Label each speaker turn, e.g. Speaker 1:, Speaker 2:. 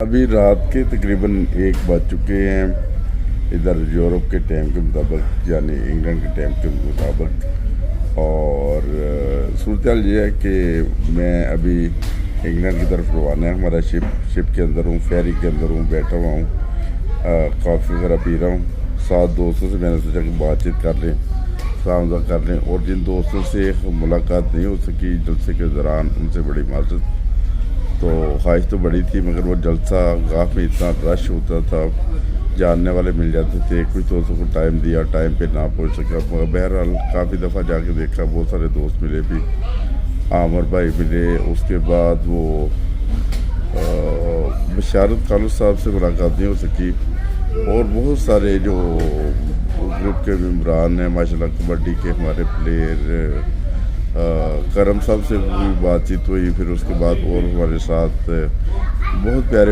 Speaker 1: ابھی رات کے تقریباً 1 بج چکے ہیں ادھر یورپ کے ٹائم کے مطابق، یعنی انگلینڈ کے ٹائم کے مطابق، اور صورتحال یہ ہے کہ میں ابھی انگلینڈ کی طرف روانہ ہے. ہمارا شپ کے اندر ہوں، فیری کے اندر ہوں، بیٹھا ہوا ہوں، کافی وغیرہ پی رہا ہوں. 7 دوستوں سے میں نے سوچا کہ بات چیت کر لیں، سلام کر لیں، اور جن دوستوں سے ملاقات نہیں ہو سکی جلسے کے دوران ان سے بڑی معذرت. تو خواہش تو بڑی تھی، مگر وہ جلسہ گاہ میں اتنا رش ہوتا تھا، جاننے والے مل جاتے تھے، کچھ دوستوں کو ٹائم دیا، ٹائم پہ نہ پہنچ سکا. مگر بہرحال کافی دفعہ جا کے دیکھا، بہت سارے دوست ملے بھی، عامر بھائی ملے. اس کے بعد وہ بشارت خالد صاحب سے ملاقات نہیں ہو سکی، اور بہت سارے جو گروپ کے ممبران ہیں ماشاء اللہ، کبڈی کے ہمارے پلیئر، کرم صاحب سے بھی بات چیت ہوئی. پھر اس کے بعد اور ہمارے ساتھ بہت پیارے